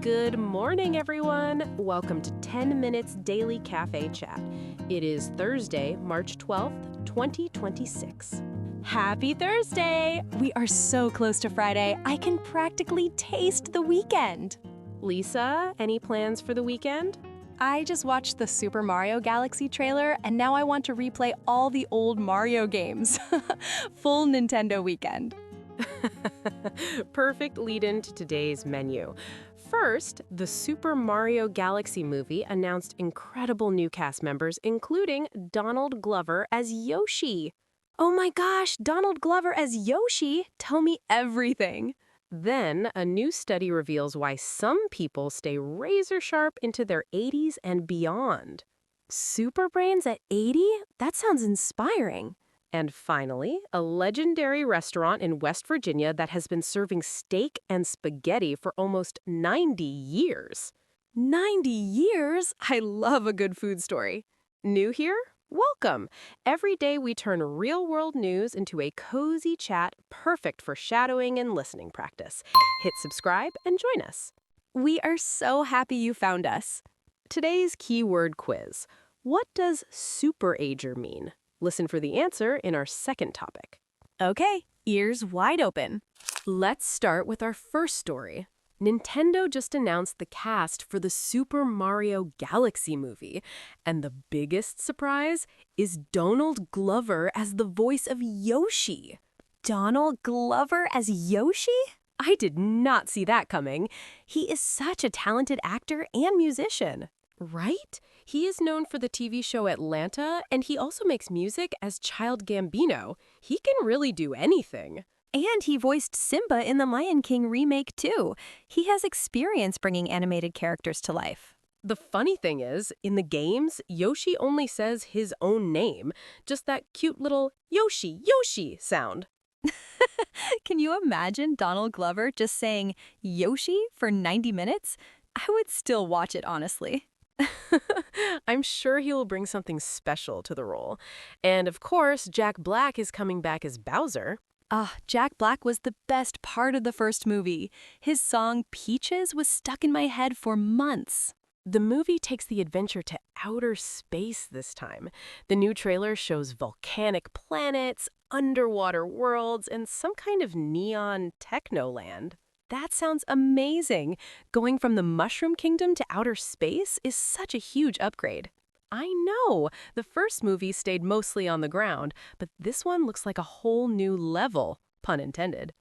Good morning, everyone. Welcome to 10 Minutes Daily Cafe Chat. It is Thursday, March 12th, 2026. Happy Thursday! We are so close to Friday, I can practically taste the weekend. Lisa, any plans for the weekend? I just watched the Super Mario Galaxy trailer, and now I want to replay all the old Mario games. Full Nintendo weekend. Perfect lead-in to today's menu. First, the Super Mario Galaxy movie announced incredible new cast members, including Donald Glover as Yoshi. Oh my gosh, Donald Glover as Yoshi? Tell me everything. Then, a new study reveals why some people stay razor-sharp into their 80s and beyond. Super brains at 80? That sounds inspiring. And finally, a legendary restaurant in West Virginia that has been serving steak and spaghetti for almost 90 years. 90 years? I love a good food story. New here? Welcome! Every day we turn real-world news into a cozy chat perfect for shadowing and listening practice. Hit subscribe and join us. We are so happy you found us. Today's keyword quiz. What does Super-ager mean? Listen for the answer in our second topic. Okay, ears wide open. Let's start with our first story. Nintendo just announced the cast for the Super Mario Galaxy movie, and the biggest surprise is Donald Glover as the voice of Yoshi. Donald Glover as Yoshi? I did not see that coming. He is such a talented actor and musician. Right? He is known for the TV show Atlanta, and he also makes music as Child Gambino. He can really do anything. And he voiced Simba in the Lion King remake, too. He has experience bringing animated characters to life. The funny thing is, in the games, Yoshi only says his own name, just that cute little Yoshi, Yoshi sound. Can you imagine Donald Glover just saying Yoshi for 90 minutes? I would still watch it, honestly. I'm sure he will bring something special to the role. And of course, Jack Black is coming back as Bowser. Jack Black was the best part of the first movie. His song Peaches was stuck in my head for months. The movie takes the adventure to outer space this time. The new trailer shows volcanic planets, underwater worlds, and some kind of neon techno land. That sounds amazing. Going from the Mushroom Kingdom to outer space is such a huge upgrade. I know, the first movie stayed mostly on the ground, but this one looks like a whole new level, pun intended.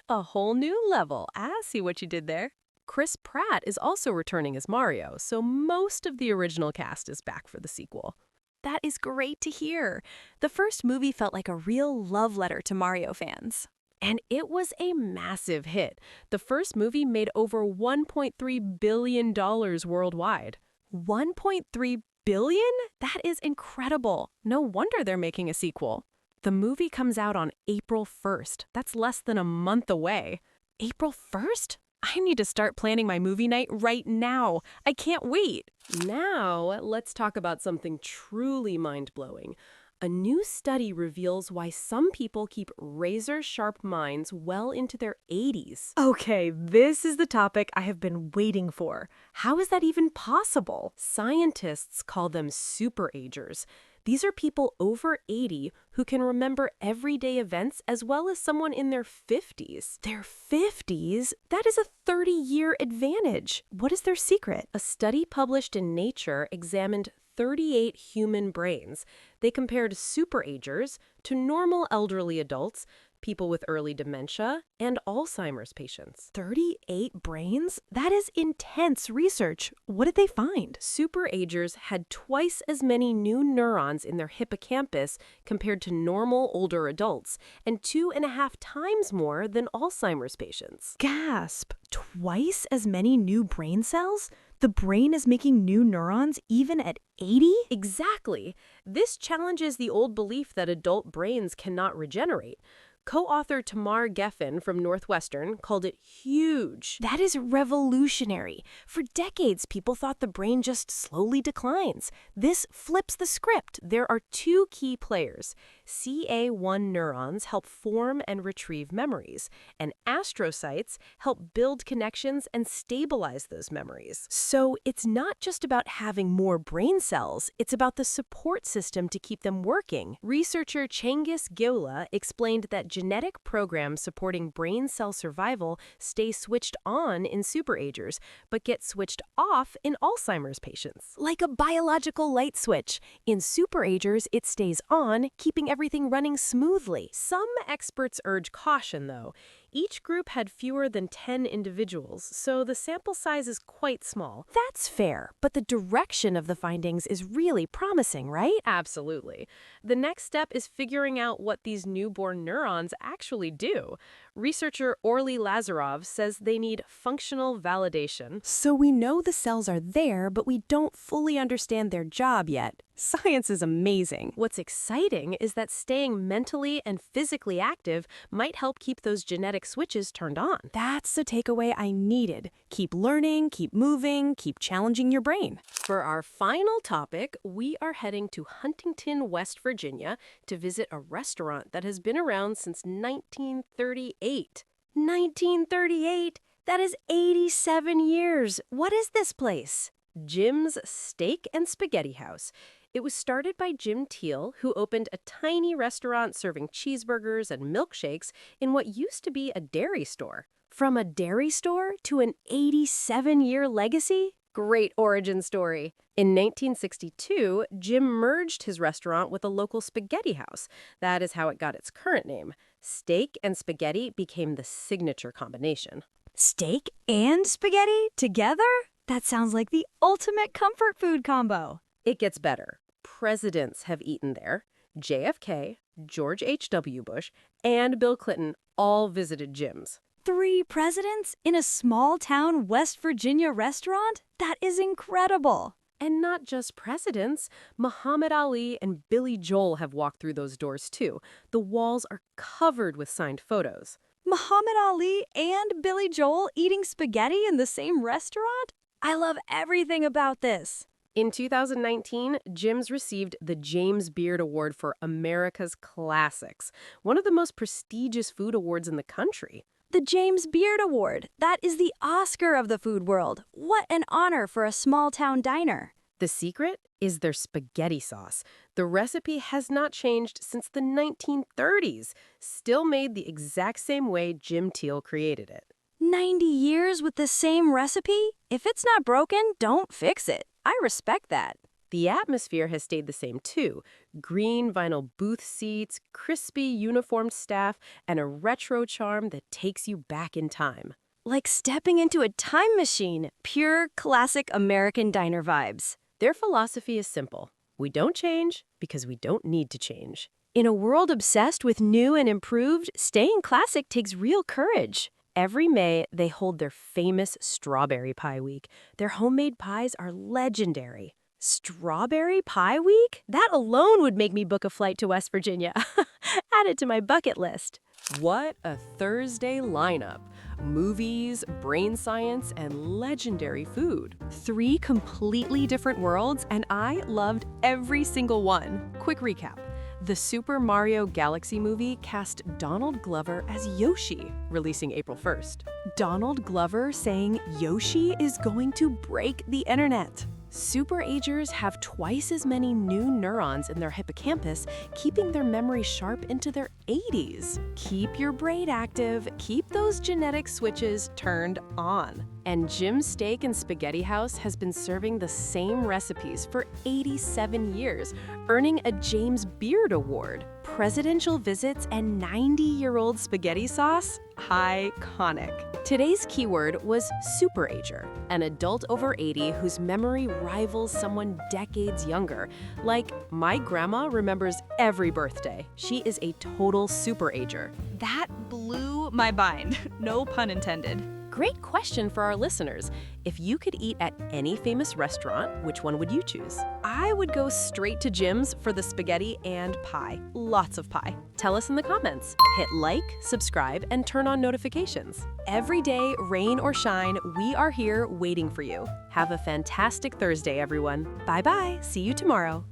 A whole new level. I see what you did there. Chris Pratt is also returning as Mario, so most of the original cast is back for the sequel. That is great to hear. The first movie felt like a real love letter to Mario fans. And it was a massive hit. The first movie made over $1.3 billion worldwide. 1.3 billion? That is incredible. No wonder they're making a sequel. The movie comes out on April 1st. That's less than a month away. April 1st? I need to start planning my movie night right now. I can't wait. Now, let's talk about something truly mind-blowing. A new study reveals why some people keep razor-sharp minds well into their 80s. Okay, this is the topic I have been waiting for. How is that even possible? Scientists call them super-agers. These are people over 80 who can remember everyday events as well as someone in their 50s. Their 50s? That is a 30-year advantage. What is their secret? A study published in Nature examined 38 human brains. They compared super-agers to normal elderly adults, people with early dementia, and Alzheimer's patients. 38 brains? That is intense research. What did they find? Super-agers had twice as many new neurons in their hippocampus compared to normal older adults, and 2.5 times more than Alzheimer's patients. Gasp! Twice as many new brain cells? The brain is making new neurons even at 80? Exactly. This challenges the old belief that adult brains cannot regenerate. Co-author Tamar Geffen from Northwestern called it huge. That is revolutionary. For decades, people thought the brain just slowly declines. This flips the script. There are two key players. CA1 neurons help form and retrieve memories, and astrocytes help build connections and stabilize those memories. So it's not just about having more brain cells, it's about the support system to keep them working. Researcher Cengiz Gyola explained that genetic programs supporting brain cell survival stay switched on in superagers, but get switched off in Alzheimer's patients. Like a biological light switch. In superagers, it stays on, keeping everything running smoothly. Some experts urge caution, though. Each group had fewer than 10 individuals, so the sample size is quite small. That's fair, but the direction of the findings is really promising, right? Absolutely. The next step is figuring out what these newborn neurons actually do. Researcher Orly Lazarov says they need functional validation. So we know the cells are there, but we don't fully understand their job yet. Science is amazing. What's exciting is that staying mentally and physically active might help keep those genetic switches turned on. That's the takeaway I needed. Keep learning, keep moving, keep challenging your brain. For our final topic, we are heading to Huntington, West Virginia to visit a restaurant that has been around since 1938. 1938? That is 87 years. What is this place? Jim's Steak and Spaghetti House. It was started by Jim Teal, who opened a tiny restaurant serving cheeseburgers and milkshakes in what used to be a dairy store. From a dairy store to an 87-year legacy? Great origin story. In 1962, Jim merged his restaurant with a local spaghetti house. That is how it got its current name. Steak and spaghetti became the signature combination. Steak and spaghetti together? That sounds like the ultimate comfort food combo. It gets better. Presidents have eaten there. JFK, George H.W. Bush, and Bill Clinton all visited Jim's. 3 presidents in a small-town West Virginia restaurant? That is incredible. And not just presidents. Muhammad Ali and Billy Joel have walked through those doors too. The walls are covered with signed photos. Muhammad Ali and Billy Joel eating spaghetti in the same restaurant? I love everything about this. In 2019, Jim's received the James Beard Award for America's Classics, one of the most prestigious food awards in the country. The James Beard Award. That is the Oscar of the food world. What an honor for a small-town diner. The secret is their spaghetti sauce. The recipe has not changed since the 1930s, still made the exact same way Jim Teal created it. 90 years with the same recipe? If it's not broken, don't fix it. I respect that. The atmosphere has stayed the same too. Green vinyl booth seats, crispy uniformed staff, and a retro charm that takes you back in time. Like stepping into a time machine. Pure, classic American diner vibes. Their philosophy is simple. We don't change because we don't need to change. In a world obsessed with new and improved, staying classic takes real courage. Every May, they hold their famous Strawberry Pie Week. Their homemade pies are legendary. Strawberry Pie Week? That alone would make me book a flight to West Virginia. Add it to my bucket list. What a Thursday lineup. Movies, brain science, and legendary food. 3 completely different worlds, and I loved every single one. Quick recap. The Super Mario Galaxy movie cast Donald Glover as Yoshi, releasing April 1st. Donald Glover saying Yoshi is going to break the internet. Super-agers have twice as many new neurons in their hippocampus, keeping their memory sharp into their 80s. Keep your brain active, keep those genetic switches turned on. And Jim's Steak and Spaghetti House has been serving the same recipes for 87 years, earning a James Beard Award. Presidential visits and 90-year-old spaghetti sauce? Iconic. Today's keyword was super-ager, an adult over 80 whose memory rivals someone decades younger. Like, my grandma remembers every birthday. She is a total super-ager. That blew my mind. No pun intended. great question for our listeners. If you could eat at any famous restaurant, which one would you choose? I would go straight to Jim's for the spaghetti and pie. Lots of pie. Tell us in the comments. Hit like, subscribe, and turn on notifications. Every day, rain or shine, we are here waiting for you. Have a fantastic Thursday, everyone. Bye-bye. See you tomorrow.